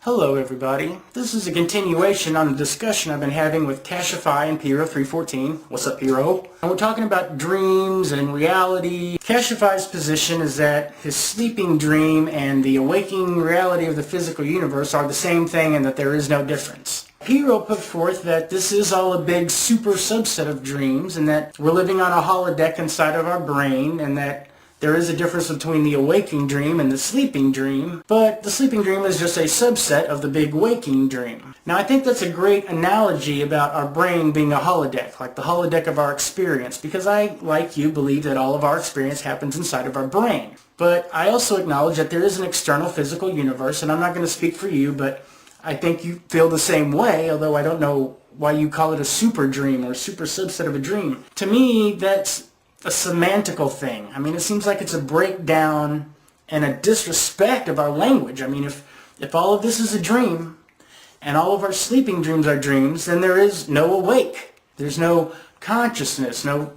Hello everybody. This is a continuation on the discussion I've been having with Cashify and Piro 314. What's up, Piro? And we're talking about dreams and reality. Cashify's position is that his sleeping dream and the awakening reality of the physical universe are the same thing and that there is no difference. Piro put forth that this is all a big super subset of dreams and that we're living on a holodeck inside of our brain and that there is a difference between the awaking dream and the sleeping dream, but the sleeping dream is just a subset of the big waking dream. Now I think that's a great analogy about our brain being a holodeck, like the holodeck of our experience, because I, like you, believe that all of our experience happens inside of our brain. But I also acknowledge that there is an external physical universe, and I'm not going to speak for you, but I think you feel the same way, although I don't know why you call it a super dream or a super subset of a dream. To me, that's a semantical thing. I mean, it seems like it's a breakdown and a disrespect of our language. I mean, if all of this is a dream and all of our sleeping dreams are dreams, then there is no awake. There's no consciousness, no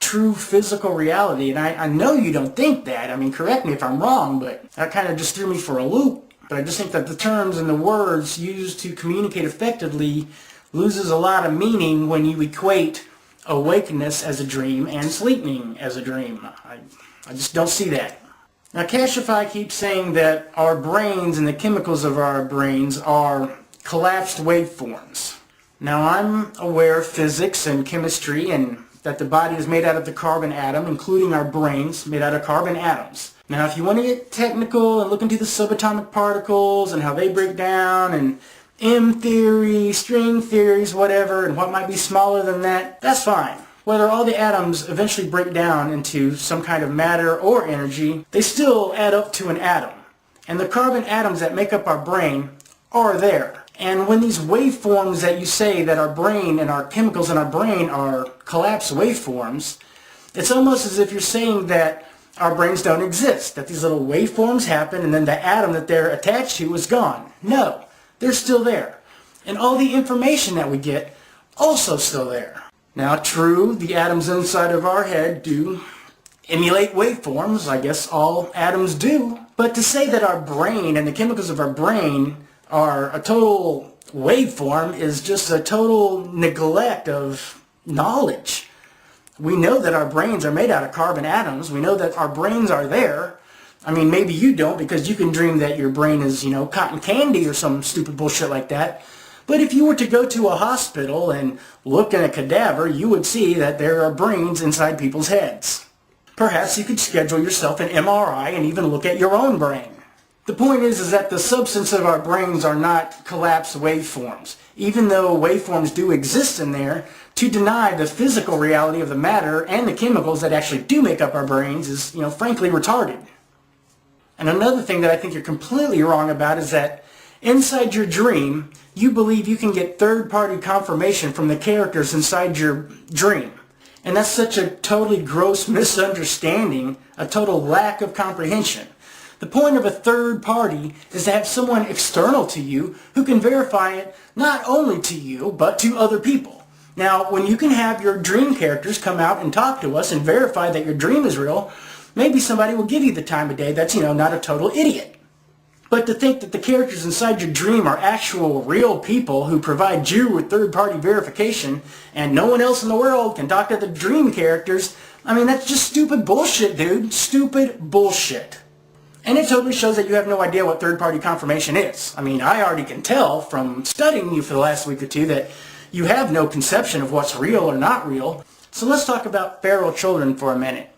true physical reality. And I know you don't think that. I mean, correct me if I'm wrong, but that kind of just threw me for a loop. But I just think that the terms and the words used to communicate effectively loses a lot of meaning when you equate awakeness as a dream and sleeping as a dream. I just don't see that. Now Cashify keeps saying that our brains and the chemicals of our brains are collapsed waveforms. Now I'm aware of physics and chemistry and that the body is made out of the carbon atom, including our brains, made out of carbon atoms. Now if you want to get technical and look into the subatomic particles and how they break down and M theory, string theories, whatever, and what might be smaller than that, that's fine. Whether all the atoms eventually break down into some kind of matter or energy, they still add up to an atom. And the carbon atoms that make up our brain are there. And when these waveforms that you say that our brain and our chemicals in our brain are collapsed waveforms, it's almost as if you're saying that our brains don't exist, that these little waveforms happen and then the atom that they're attached to is gone. No. They're still there. And all the information that we get, also still there. Now, true, the atoms inside of our head do emulate waveforms. I guess all atoms do. But to say that our brain and the chemicals of our brain are a total waveform is just a total neglect of knowledge. We know that our brains are made out of carbon atoms. We know that our brains are there. I mean, maybe you don't because you can dream that your brain is, cotton candy or some stupid bullshit like that. But if you were to go to a hospital and look at a cadaver, you would see that there are brains inside people's heads. Perhaps you could schedule yourself an MRI and even look at your own brain. The point is that the substance of our brains are not collapsed waveforms. Even though waveforms do exist in there, to deny the physical reality of the matter and the chemicals that actually do make up our brains is, frankly retarded. And another thing that I think you're completely wrong about is that inside your dream, you believe you can get third-party confirmation from the characters inside your dream. And that's such a totally gross misunderstanding, a total lack of comprehension. The point of a third party is to have someone external to you who can verify it not only to you, but to other people. Now, when you can have your dream characters come out and talk to us and verify that your dream is real, maybe somebody will give you the time of day that's, not a total idiot. But to think that the characters inside your dream are actual real people who provide you with third-party verification and no one else in the world can talk to the dream characters, I mean, that's just stupid bullshit, dude. Stupid bullshit. And it totally shows that you have no idea what third-party confirmation is. I mean, I already can tell from studying you for the last week or two that you have no conception of what's real or not real. So let's talk about feral children for a minute.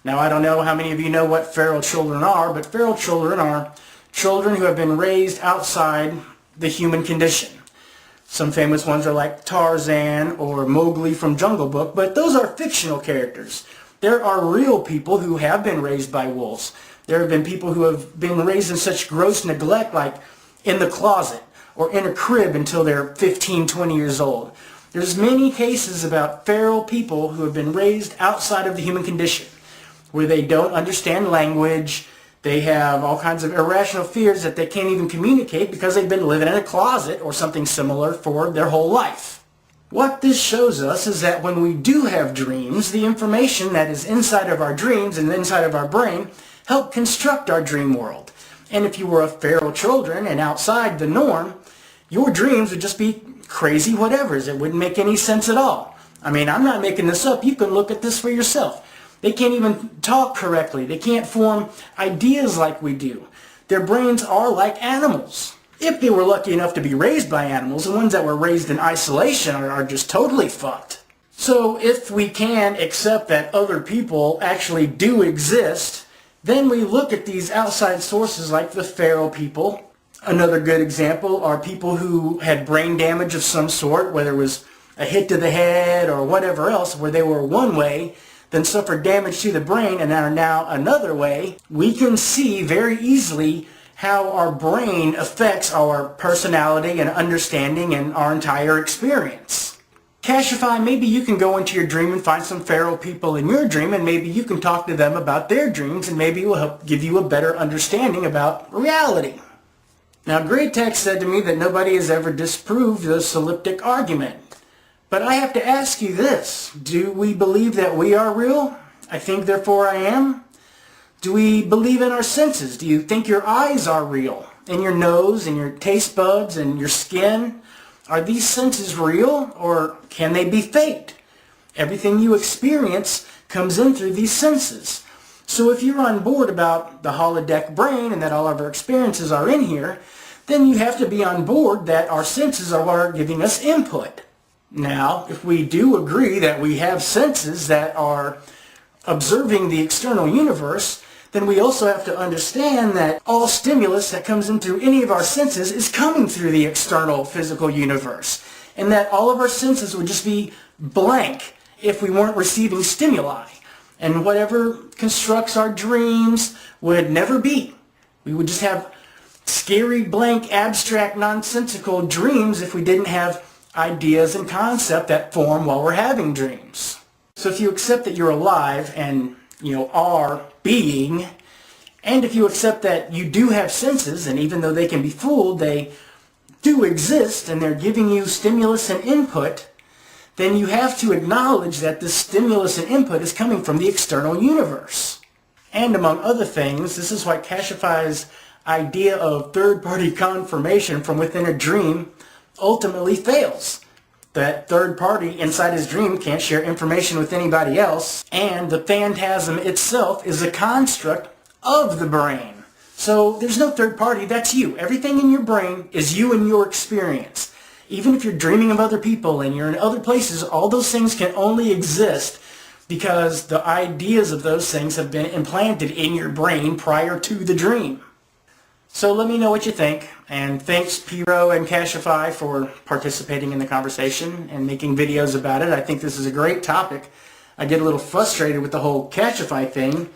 Now, I don't know how many of you know what feral children are, but feral children are children who have been raised outside the human condition. Some famous ones are like Tarzan or Mowgli from Jungle Book, but those are fictional characters. There are real people who have been raised by wolves. There have been people who have been raised in such gross neglect, like in the closet or in a crib until they're 15, 20 years old. There's many cases about feral people who have been raised outside of the human condition, where they don't understand language, they have all kinds of irrational fears that they can't even communicate because they've been living in a closet or something similar for their whole life. What this shows us is that when we do have dreams, the information that is inside of our dreams and inside of our brain help construct our dream world. And if you were a feral children and outside the norm, your dreams would just be crazy whatevers. It wouldn't make any sense at all. I mean, I'm not making this up. You can look at this for yourself. They can't even talk correctly. They can't form ideas like we do. Their brains are like animals. If they were lucky enough to be raised by animals, the ones that were raised in isolation are just totally fucked. So if we can accept that other people actually do exist, then we look at these outside sources like the feral people. Another good example are people who had brain damage of some sort, whether it was a hit to the head or whatever else, where they were one way, then suffered damage to the brain and are now another way. We can see very easily how our brain affects our personality and understanding and our entire experience. Cashify, maybe you can go into your dream and find some feral people in your dream, and maybe you can talk to them about their dreams, and maybe it will help give you a better understanding about reality. Now, regratex said to me that nobody has ever disproved the soliptic argument. But I have to ask you this. Do we believe that we are real? I think, therefore I am. Do we believe in our senses? Do you think your eyes are real? And your nose and your taste buds and your skin? Are these senses real, or can they be faked? Everything you experience comes in through these senses. So if you're on board about the holodeck brain and that all of our experiences are in here, then you have to be on board that our senses are what are giving us input. Now, if we do agree that we have senses that are observing the external universe, then we also have to understand that all stimulus that comes in through any of our senses is coming through the external physical universe, and that all of our senses would just be blank if we weren't receiving stimuli, and whatever constructs our dreams would never be. We would just have scary, blank, abstract, nonsensical dreams if we didn't have ideas and concepts that form while we're having dreams. So if you accept that you're alive and are being, and if you accept that you do have senses, and even though they can be fooled, they do exist and they're giving you stimulus and input, then you have to acknowledge that this stimulus and input is coming from the external universe. And among other things, this is why Cashify's idea of third-party confirmation from within a dream ultimately fails. That third party inside his dream can't share information with anybody else, and the phantasm itself is a construct of the brain. So there's no third party, that's you. Everything in your brain is you and your experience. Even if you're dreaming of other people and you're in other places, all those things can only exist because the ideas of those things have been implanted in your brain prior to the dream. So let me know what you think, and thanks Piro and Cashify for participating in the conversation and making videos about it. I think this is a great topic. I get a little frustrated with the whole Cashify thing.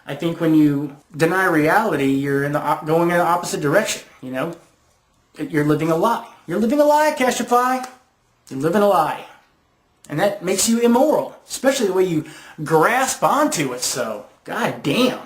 I think when you deny reality, you're going in the opposite direction, You're living a lie. You're living a lie, Cashify. You're living a lie. And that makes you immoral, especially the way you grasp onto it so. God damn.